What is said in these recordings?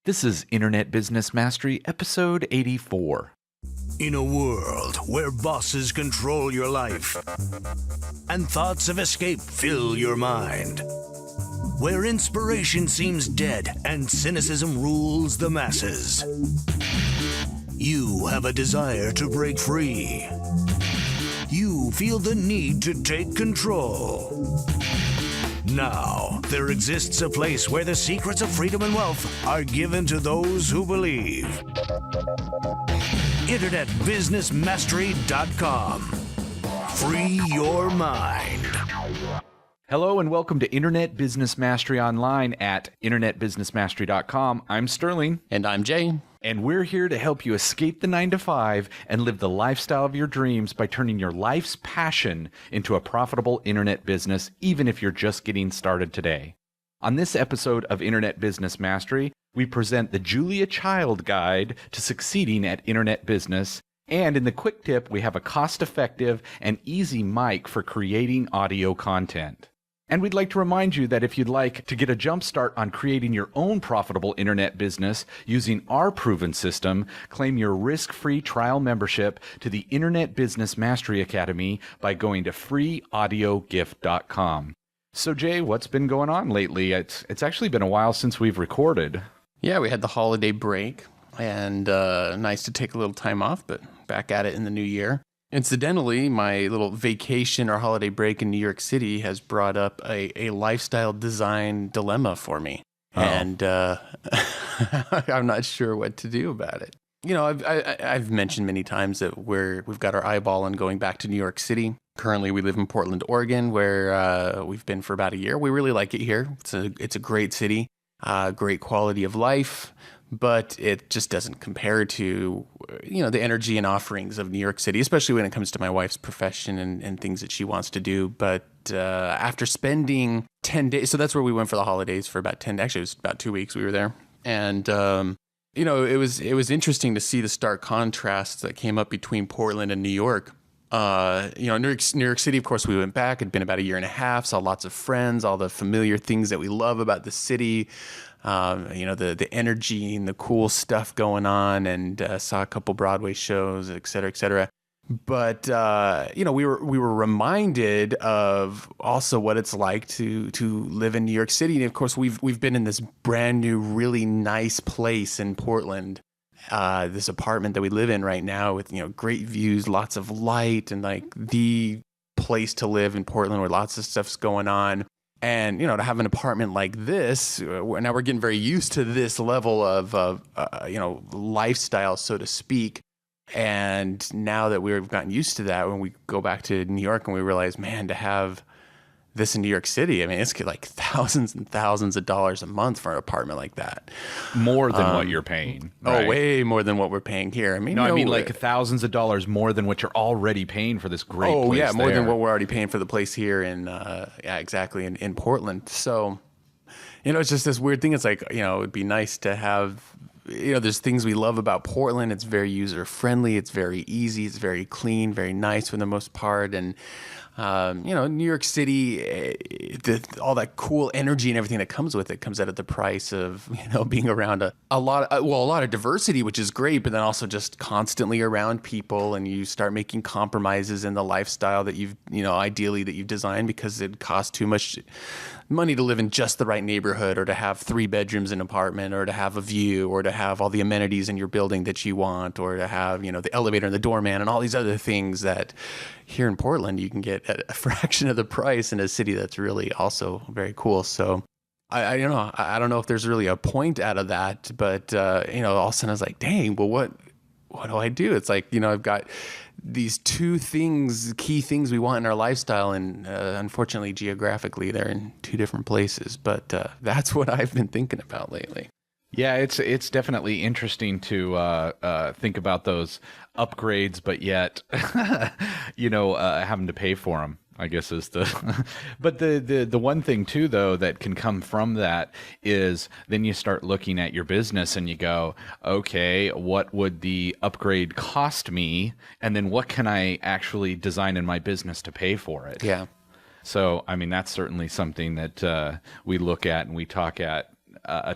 This is Internet Business Mastery, episode 84. In a world where bosses control your life and thoughts of escape fill your mind, where inspiration seems dead and cynicism rules the masses, you have a desire to break free. You feel the need to take control. Now, there exists a place where the secrets of freedom and wealth are given to those who believe. InternetBusinessMastery.com. Free your mind. Hello and welcome to Internet Business Mastery Online at InternetBusinessMastery.com. I'm Sterling. And I'm Jay. And we're here to help you escape the 9-to-5 and live the lifestyle of your dreams by turning your life's passion into a profitable internet business, even if you're just getting started today. On this episode of Internet Business Mastery, we present the Julia Child Guide to Succeeding at Internet Business. And in the quick tip, we have a cost-effective and easy mic for creating audio content. And we'd like to remind you that if you'd like to get a jump start on creating your own profitable internet business using our proven system, claim your risk-free trial membership to the Internet Business Mastery Academy by going to freeaudiogift.com. So Jay, what's been going on lately? It's actually been a while since we've recorded. Yeah, we had the holiday break, and nice to take a little time off, but back at it in the new year. Incidentally, my little vacation or holiday break in New York City has brought up a lifestyle design dilemma for me. Oh. And I'm not sure what to do about it. You know, I've mentioned many times that we've got our eyeball on going back to New York City. Currently, we live in Portland, Oregon, where we've been for about a year. We really like it here. It's a great city, great quality of life. But it just doesn't compare to, you know, the energy and offerings of New York City, especially when it comes to my wife's profession and things that she wants to do. But after spending 10 days, so that's where we went for the holidays for about 10, actually it was about 2 weeks we were there. And, you know, it was interesting to see the stark contrasts that came up between Portland and New York. You know, New York City, of course, we went back. It'd been about a year and a half, saw lots of friends, all the familiar things that we love about the city. You know, the energy and the cool stuff going on, and saw a couple Broadway shows, et cetera, et cetera. But, you know, we were reminded of also what it's like to live in New York City. And of course, we've been in this brand new, really nice place in Portland. This apartment that we live in right now with, you know, great views, lots of light, and like the place to live in Portland where lots of stuff's going on. And, you know, to have an apartment like this, now we're getting very used to this level of you know, lifestyle, so to speak. And now that we've gotten used to that, when we go back to New York and we realize, man, to have this in New York City, I mean, it's like thousands and thousands of dollars a month for an apartment like that. More than what you're paying. Right? Oh, way more than what we're paying here. I mean, no, you know, I mean like thousands of dollars more than what you're already paying for this great place. Oh, yeah, more there. than what we're already paying for the place here in, yeah, exactly, in Portland. So, you know, it's just this weird thing. It's like, you know, it'd be nice to have, you know, there's things we love about Portland. It's very user-friendly. It's very easy. It's very clean, very nice for the most part. And, you know, New York City, all that cool energy and everything that comes with it comes at the price of, you know, being around a lot of diversity, which is great, but then also just constantly around people, and you start making compromises in the lifestyle that ideally that you've designed, because it costs too much money to live in just the right neighborhood, or to have 3 bedrooms in an apartment, or to have a view, or to have all the amenities in your building that you want, or to have, you know, the elevator and the doorman and all these other things that here in Portland you can get at a fraction of the price in a city that's really also very cool. So I don't know. I don't know if there's really a point out of that, but you know, all of a sudden I was like, dang, well, what do I do? It's like, you know, I've got these 2 key things we want in our lifestyle, and unfortunately, geographically, they're in 2 different places. But that's what I've been thinking about lately. Yeah, it's definitely interesting to think about those upgrades, but yet, you know, having to pay for them, I guess is the. But the one thing too, though, that can come from that is then you start looking at your business and you go, okay, what would the upgrade cost me, and then what can I actually design in my business to pay for it? Yeah. So I mean, that's certainly something that we look at and we talk at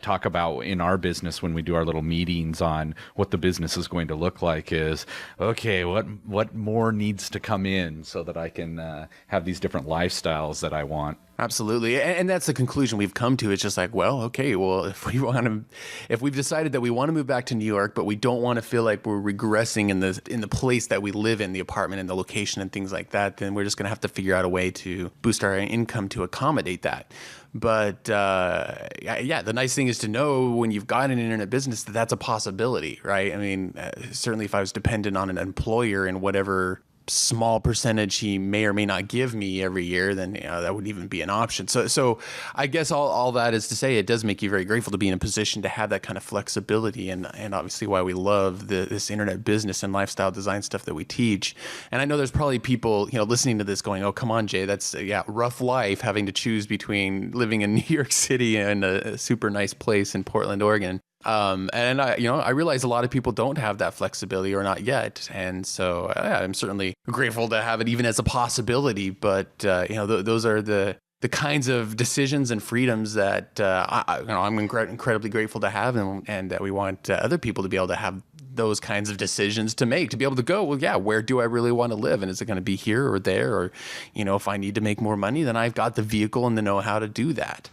talk about in our business when we do our little meetings on what the business is going to look like is, okay, what more needs to come in so that I can have these different lifestyles that I want. Absolutely. And that's the conclusion we've come to. It's just like, well, okay, well, if we've decided that we want to move back to New York, but we don't want to feel like we're regressing in the place that we live in, the apartment and the location and things like that, then we're just going to have to figure out a way to boost our income to accommodate that. But yeah, the nice thing is to know when you've got an internet business that that's a possibility, right? I mean, certainly if I was dependent on an employer in whatever small percentage he may or may not give me every year, then that wouldn't even be an option. So I guess all that is to say, it does make you very grateful to be in a position to have that kind of flexibility, and obviously why we love this internet business and lifestyle design stuff that we teach. And I know there's probably people listening to this going, oh, come on, Jay, that's rough life, having to choose between living in New York City and a super nice place in Portland, Oregon. And I realize a lot of people don't have that flexibility, or not yet. And so I'm certainly grateful to have it even as a possibility. But, those are the kinds of decisions and freedoms that, I'm incredibly grateful to have, and that we want other people to be able to have those kinds of decisions to make, to be able to go, well, yeah, where do I really want to live? And is it going to be here or there? Or, if I need to make more money, then I've got the vehicle and the know-how to do that.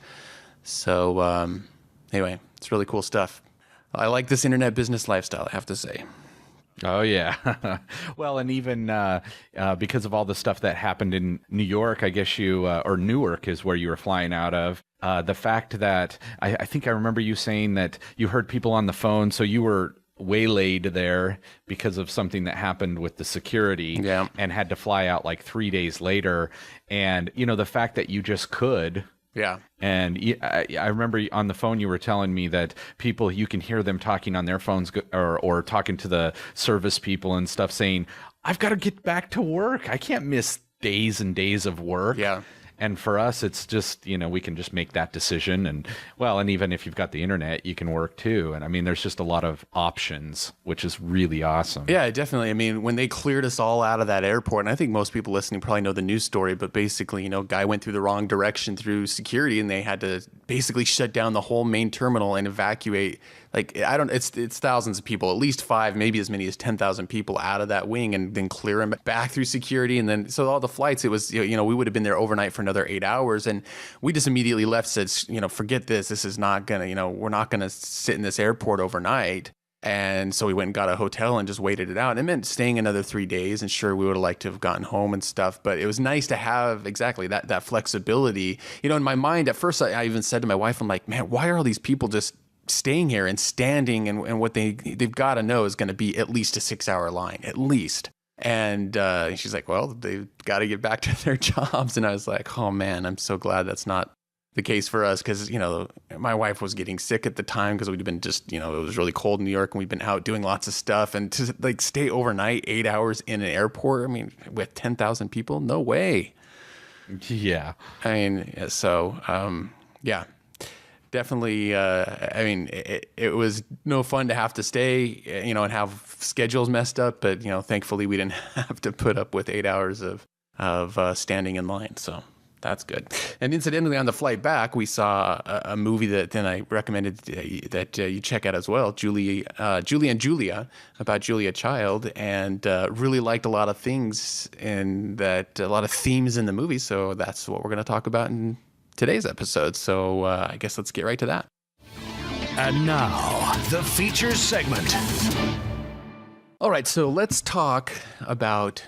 So, anyway, it's really cool stuff. I like this internet business lifestyle, I have to say. Oh, yeah. Well, and even because of all the stuff that happened in New York, I guess or Newark is where you were flying out of. The fact that I think I remember you saying that you heard people on the phone, so you were waylaid there because of something that happened with the security, and had to fly out like 3 days later. And, the fact that you just could. Yeah. And I remember on the phone you were telling me that people, you can hear them talking on their phones or talking to the service people and stuff, saying, I've got to get back to work. I can't miss days and days of work. Yeah. And for us, it's just, we can just make that decision. And even if you've got the internet, you can work too. And I mean, there's just a lot of options, which is really awesome. Yeah, definitely. I mean, when they cleared us all out of that airport, and I think most people listening probably know the news story, but basically, guy went through the wrong direction through security, and they had to basically shut down the whole main terminal and evacuate. It's thousands of people, at least 5, maybe as many as 10,000 people out of that wing, and then clear them back through security. And then, so all the flights, it was, we would have been there overnight for another 8 hours. And we just immediately left, said, forget this. This is not going to, we're not going to sit in this airport overnight. And so we went and got a hotel and just waited it out. It meant staying another 3 days, and sure, we would have liked to have gotten home and stuff, but it was nice to have exactly that flexibility. In my mind, at first, I even said to my wife, I'm like, man, why are all these people just staying here and standing, and what they've got to know is going to be at least a 6-hour line, at least. And she's like, well, they've got to get back to their jobs. And I was like, oh man, I'm so glad that's not the case for us, because my wife was getting sick at the time, because we'd been just it was really cold in New York, and we've been out doing lots of stuff, and to stay overnight 8 hours in an airport, I mean, with 10,000 people, no way. Yeah. I mean, so yeah. Definitely, it was no fun to have to stay, and have schedules messed up. But, thankfully we didn't have to put up with 8 hours of standing in line. So that's good. And incidentally, on the flight back, we saw a movie that then I recommended that you check out as well, Julie and Julia, about Julia Child, and really liked a lot of things a lot of themes in the movie. So that's what we're going to talk about in today's episode. So I guess let's get right to that. And now, the features segment. All right, so let's talk about